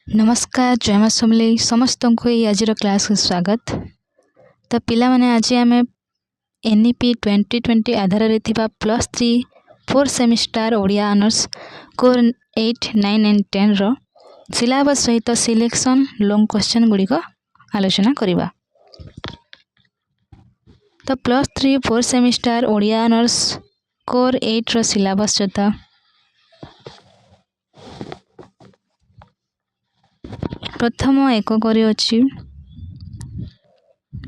नमस्कार जय मां समलेई समस्त को ये आज क्लास को स्वागत। तो पिला माने आज आम एनईपी 2020 आधार रे थिबा +3 4 semester Odia honours core 8 9 and 10 रो सिलेबस सहित सिलेक्शन लॉन्ग क्वेश्चन गुडी को आलोचना करिबा। तो +3 4 सेमिस्टर ओडिया ऑनर्स कोर 8 रो सिलेबस जता प्रथम एक करी अछि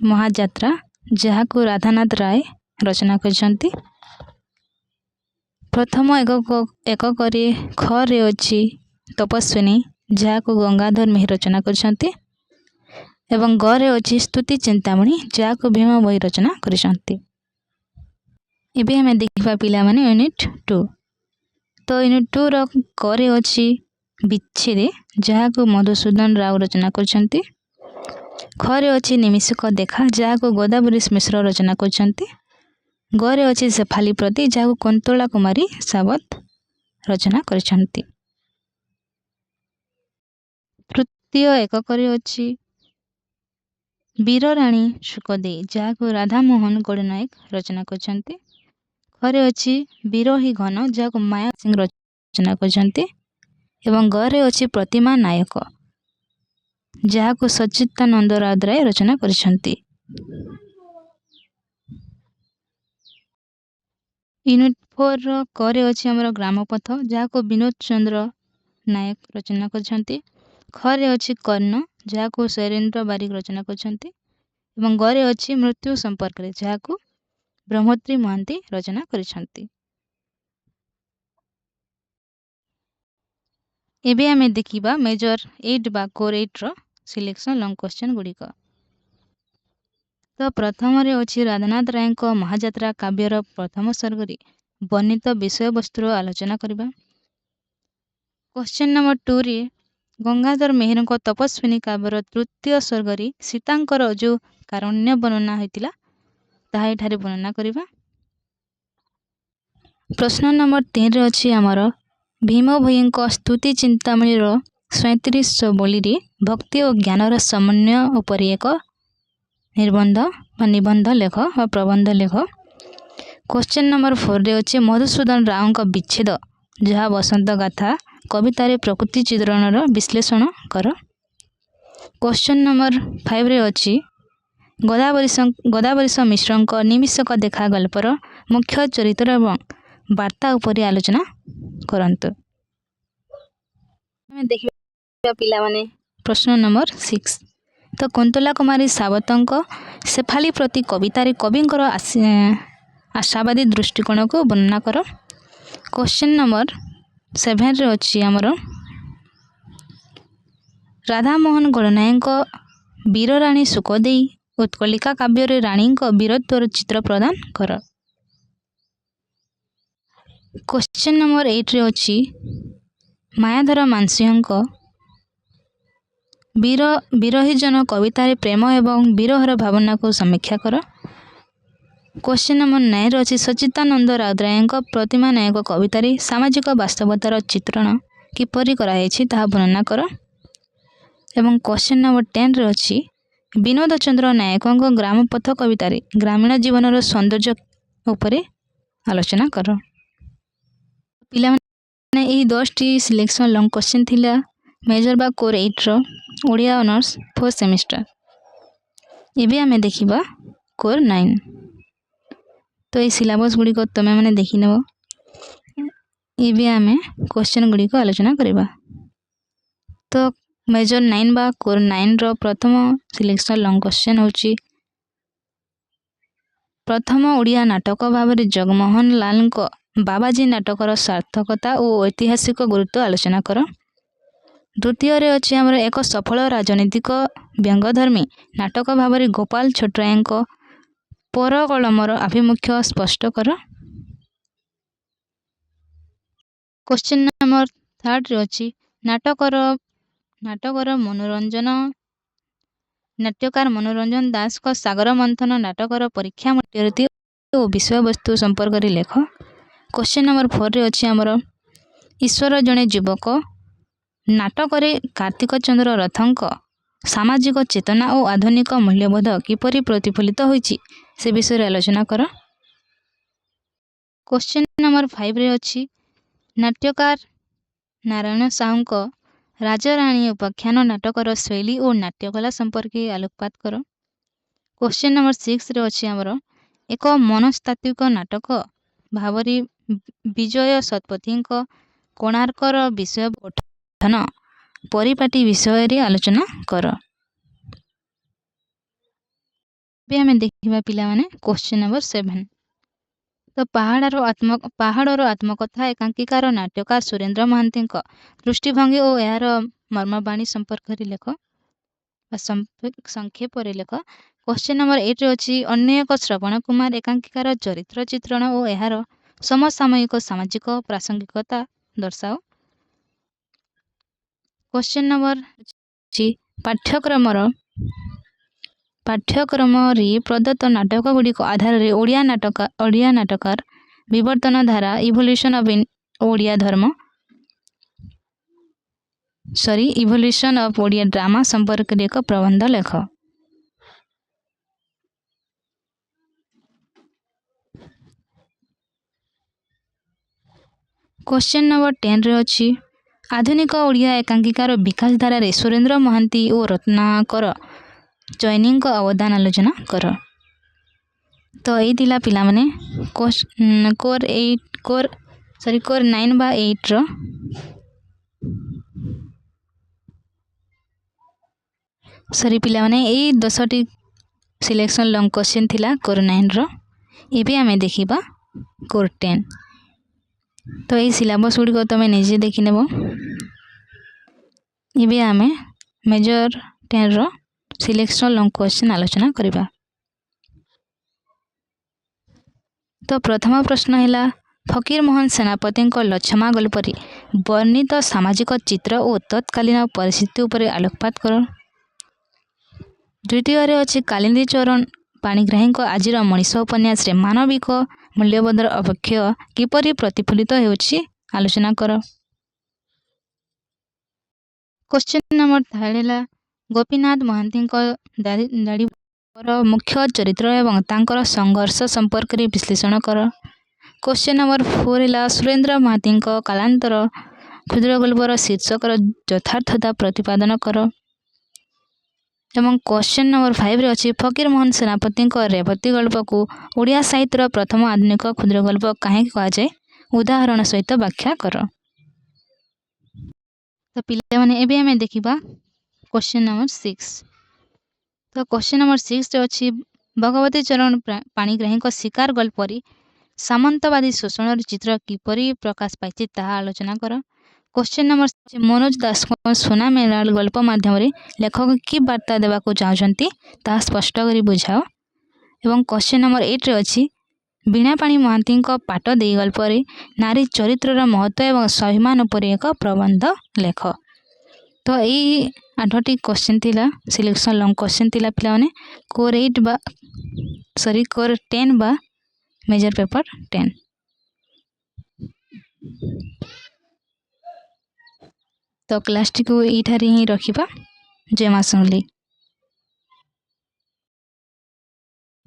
महाजात्रा जहाँ को राधानाथ राय रचना करछंती। प्रथम एक करी ख रे अछि तपस्विनी जहाँ को गंगाधर मेहर रचना करछंती एवं ग रे अछि स्तुति चिंतामणि जहाँ को भीम बही रचना करछंती। एबे हमें देखिबा पिला माने यूनिट 2। तो यूनिट 2 रो क रे अछि विच्छेद जहाँ को मधुसूदन राव रचना करछंती। खरे अछि निमिषक देखा जहाँ को गोदावरी मिश्र रचना करछंती। गरे अछि शेफाली प्रति जहाँ को कुंतला कुमारी सावत रचना करछंती। तृतीय एक करे अछि वीर रानी सुखदेई जहाँ को राधा मोहन गणनायक रचना करछंती। खरे अछि वीरही घन जहाँ को माया सिंह रचना करछंती एवं गरे अछि प्रतिमा नायक जहाँ को सच्चिदानंद राय रचना करछंती। यूनिट 4 रो करे अछि हमर ग्रामपथ जहाँ को विनोद चंद्र नायक रचना करछंती। खरे अछि कर्ण जहाँ को शैलेंद्र बारिक रचना करछंती एवं गरे अछि मृत्यु संपर्क रे जहाँ को ब्रह्मोत्री महांती रचना करछंती। एबे हमें देखिबा मेजर 8 बा कोर 8 रो सिलेक्शन लॉन्ग क्वेश्चन गुडी को। तो प्रथम रे अछि राधानाथ राय को महाजात्रा काव्यर प्रथम सर्ग रे वर्णित विषय वस्तु आलोचना करिबा। क्वेश्चन नंबर 2 रे गंगाधर मेहर को तपस्विनी काव्यर तृतीय सर्ग रे सीतांकर जो कारण्य वर्णना होइतिला ताहा एठारे वर्णना करिबा। प्रश्न नंबर 3 रे अछि हमर भीम भई को स्तुति चिंतामणि रो 37 बोली रे भक्ति और ज्ञान समन्वय उपर एक निबंध निबंध लेख और प्रबंध लेख। क्वेश्चन नंबर 4 रे अछि मधुसूदन राव का विच्छेद जहाँ बसंत गाथा कविता रे प्रकृति चित्रण रो विश्लेषण कर। क्वेश्चन नंबर 5 रे अछि गोदावरी मिश्र को निमिषक देखा गल्पर मुख्य चरित्र एवं वार्ता उपर आलोचना करंतु। हमें देखिबा पिला माने प्रश्न नंबर 6। तो कुंतला कुमारी सावतंक शेफाली प्रति कविता रे कविंकर आशावादी दृष्टिकोण को वर्णना कर। क्वेश्चन नंबर 7 रे अछि हमर राधा मोहन गणनायक वीर रानी सुखदेई उत्कलिका काव्य रे रानी को वीरत्वर चित्र प्रदान कर। क्वेश्चन नंबर 8 रे अछि मायाधर मानसिंह विरही जन कविता रे प्रेम एवं विरहर भावना को समीक्षा कर। क्वेश्चन नंबर 9 रे अछि सच्चिदानंद राय प्रतिमा नायक कविता रे सामाजिक वास्तवतार चित्रण किपरि करायछि ताहा वर्णना कर। एवं क्वेश्चन नंबर 10 रे अछि विनोद चंद्र नायक ग्रामपथ कविता रे ग्रामीण जीवनर सौंदर्य उपरे आलोचना कर। पिला माने एही 10 टी सिलेक्शन लॉन्ग क्वेश्चन थिला मेजर बा कोर 8 रो ओडिया ऑनर्स 4 सेमिस्टर। एबे हमें देखिबा कोर 9। तो ये सिलेबस गुडी को तमे माने देखि नेबो। एबे हमें क्वेश्चन गुडी को आलोचना करिबा। तो मेजर 9 बा कोर 9 रो प्रथम सिलेक्शन लॉन्ग क्वेश्चन होची प्रथम ओडिया नाटक भाव रे जगमोहन लाल को बाबाजी नाटकर सार्थकता और ऐतिहासिक गुरुत्व आलोचना कर। द्वितीय रे अछि हमर एक सफल राजनीतिक व्यंग्यधर्मी नाटक भाव रे गोपाल छोटराय को पर कलमर आभिमुख्य स्पष्ट कर। क्वेश्चन नंबर 3 रे अछि नाटकर मनोरंजन नाट्यकार मनोरंजन दास को सागर मंथन नाटकर परीक्षा मध्यवर्ती और विषय वस्तु संपर्क रे लेख। क्वेश्चन नंबर 4 रे अछि हमर ईश्वर जने युवक ନାଟକରେ କାର୍ତ୍ତିକ ଚନ୍ଦ୍ର ରଥଙ୍କ ସାମାଜିକ ଚେତନା ଓ ଆଧୁନିକ ମୂଲ୍ୟବୋଧ କିପରି ପ୍ରତିଫଳିତ ହୋଇଛି ସେ ବିଷୟରେ ଆଲୋଚନା କର। କ୍ୱେଶ୍ଚିନ୍ ନମ୍ବର 5ରେ ଅଛି ନାଟ୍ୟକାର ନାରାୟଣ ସାହୁଙ୍କ ରାଜରାଣୀ ଉପାଖ୍ୟାନ ନାଟକର ଶୈଳୀ ଓ ନାଟ୍ୟକଲା ସମ୍ପର୍କେ ଆଲୋକପାତ କର। କ୍ୱେଶ୍ଚିନ୍ ନମ୍ବର 6ରେ ଅଛି ଆମର ଏକ ମନସ୍ତାତ୍ତ୍ୱିକ ନାଟକ ଭାବରେ ବିଜୟ ଶତପଥୀଙ୍କ କୋଣାର୍କର ବିଷୟ ପଠନ ପରିପାଟି ବିଷୟରେ ଆଲୋଚନା କର। ଏବେ ଆମେ ଦେଖିବା ପିଲାମାନେ କ୍ୱେଶ୍ଚିନ୍ ନମ୍ବର 7। ତ ପାହାଡ଼ର ଆତ୍ମକଥା ଏକାଙ୍କିକାର ନାଟ୍ୟକାର ସୁରେନ୍ଦ୍ର ମହାନ୍ତିଙ୍କ ଦୃଷ୍ଟିଭଙ୍ଗୀ ଓ ଏହାର ମର୍ମବାଣୀ ସମ୍ପର୍କରେ ଲେଖ ବା ସଂକ୍ଷେପରେ ଲେଖ। କ୍ୱେଶ୍ଚିନ୍ ନମ୍ବର 8ରେ ଅଛି ଅନ୍ୟ ଏକ ଶ୍ରବଣ କୁମାର ଏକାଙ୍କିକାର ଚରିତ୍ର ଚିତ୍ରଣ ଓ ଏହାର ସମସାମୟିକ ସାମାଜିକ ପ୍ରାସଙ୍ଗିକତା ଦର୍ଶାଅ। କ୍ୱେଶ୍ଚିନ୍ ନମ୍ବର ଅଛି ପାଠ୍ୟକ୍ରମରେ ପ୍ରଦତ୍ତ ନାଟକଗୁଡ଼ିକ ଆଧାରରେ ଓଡ଼ିଆ ନାଟକାର ବିବର୍ତ୍ତନ ଧାରା ଇଭଲ୍ୟୁସନ୍ ଅଫ୍ ଓଡ଼ିଆ ଡ୍ରାମା ସମ୍ପର୍କରେ ଏକ ପ୍ରବନ୍ଧ ଲେଖ। କ୍ୱେଶ୍ଚିନ୍ ନମ୍ବର 10ରେ ଅଛି ଆଧୁନିକ ଓଡ଼ିଆ ଏକାଙ୍କିକାର ବିକାଶ ଧାରାରେ ସୁରେନ୍ଦ୍ର ମହାନ୍ତି ଓ ରତ୍ନାକର ଚୈନୀଙ୍କ ଅବଦାନ ଆଲୋଚନା କର। ତ ଏଇ ଥିଲା ପିଲାମାନେ କୋର୍ 9 ବା 8ର ପିଲାମାନେ ଏଇ 10ଟି ସିଲେକ୍ସନ୍ ଲଙ୍ଗ କ୍ୱେଶ୍ଚିନ୍ ଥିଲା କୋର୍ 9ର। ଏବେ ଆମେ ଦେଖିବା କୋର୍ 10। ତ ଏଇ ସିଲାବସ୍ ଗୁଡ଼ିକ ତମେ ନିଜେ ଦେଖିନେବ। ଏବେ ଆମେ ମେଜର 10ର ସିଲେକ୍ସନ୍ ଲଙ୍ଗ କ୍ୱେଶ୍ଚିନ୍ ଆଲୋଚନା କରିବା। ତ ପ୍ରଥମ ପ୍ରଶ୍ନ ହେଲା ଫକୀରମୋହନ ସେନାପତିଙ୍କ ଲଛମା ଗଳ୍ପରେ ବର୍ଣ୍ଣିତ ସାମାଜିକ ଚିତ୍ର ଓ ତତ୍କାଳୀନ ପରିସ୍ଥିତି ଉପରେ ଆଲୋକପାତ କର। ଦ୍ୱିତୀୟରେ ଅଛି କାଳିନ୍ଦୀ ଚରଣ ପାଣିଗ୍ରାହୀଙ୍କ ଆଜିର ମଣିଷ ଉପନ୍ୟାସରେ ମାନବିକ ମୂଲ୍ୟବୋଧର ଅବକ୍ଷୟ କିପରି ପ୍ରତିଫଳିତ ହେଉଛି ଆଲୋଚନା କର। କ୍ୱେଶ୍ଚିନ୍ ନମ୍ବର 3 ହେଲା ଗୋପୀନାଥ ମହାନ୍ତିଙ୍କ ଦାଢ଼ିବର ମୁଖ୍ୟ ଚରିତ୍ର ଏବଂ ତାଙ୍କର ସଂଘର୍ଷ ସମ୍ପର୍କରେ ବିଶ୍ଳେଷଣ କର। କ୍ୱେଶ୍ଚିନ୍ ନମ୍ବର 4 ହେଲା ସୁରେନ୍ଦ୍ର ମହାନ୍ତିଙ୍କ କାଳାନ୍ତର କ୍ଷୁଦ୍ରଗଳ୍ପର ଶୀର୍ଷକର ଯଥାର୍ଥତା ପ୍ରତିପାଦନ କର। ଏବଂ କ୍ୱେଶ୍ଚିନ୍ ନମ୍ବର 5ରେ ଅଛି ଫକୀରମୋହନ ସେନାପତିଙ୍କ ରେବତୀ ଗଳ୍ପକୁ ଓଡ଼ିଆ ସାହିତ୍ୟର ପ୍ରଥମ ଆଧୁନିକ କ୍ଷୁଦ୍ରଗଳ୍ପ କାହିଁକି କୁହାଯାଏ ଉଦାହରଣ ସହିତ ବ୍ୟାଖ୍ୟା କର। ତ ପିଲାମାନେ ଏବେ ଆମେ ଦେଖିବା କ୍ୱେଶ୍ଚିନ୍ ନମ୍ବର 6। ତ କ୍ୱେଶ୍ଚିନ୍ ନମ୍ବର 6ରେ ଅଛି ଭଗବତୀ ଚରଣ ପାଣିଗ୍ରାହୀଙ୍କ ଶିକାର ଗଳ୍ପରେ ସାମନ୍ତବାଦୀ ଶୋଷଣର ଚିତ୍ର କିପରି ପ୍ରକାଶ ପାଇଛି ତାହା ଆଲୋଚନା କର। କ୍ୱେଶ୍ଚିନ୍ ନମ୍ବର ମନୋଜ ଦାସଙ୍କ ସୁନା ମେଳାଳ ଗଳ୍ପ ମାଧ୍ୟମରେ ଲେଖକ କି ବାର୍ତ୍ତା ଦେବାକୁ ଚାହୁଁଛନ୍ତି ତାହା ସ୍ପଷ୍ଟ କରି ବୁଝାଅ। ଏବଂ କ୍ୱେଶ୍ଚିନ୍ ନମ୍ବର 8ରେ ଅଛି ବୀଣାପାଣି ମହାନ୍ତିଙ୍କ ପାଟ ଦେଇ ଗଳ୍ପରେ ନାରୀ ଚରିତ୍ରର ମହତ୍ତ୍ୱ ଏବଂ ସ୍ୱାଭିମାନ ଉପରେ ଏକ ପ୍ରବନ୍ଧ ଲେଖ। ତ ଏଇ 8ଟି କ୍ୱେଶ୍ଚିନ୍ ଥିଲା ସିଲେକ୍ସନ୍ ଲଙ୍ଗ କ୍ୱେଶ୍ଚିନ୍ ଥିଲା ପିଲାମାନେ କୋର୍ 10 ବା ମେଜର ପେପର 10। ତ କ୍ଲାସଟିକୁ ଏଇଠାରେ ହିଁ ରଖିବା। ଜୟ ମା ସମଲେଇ।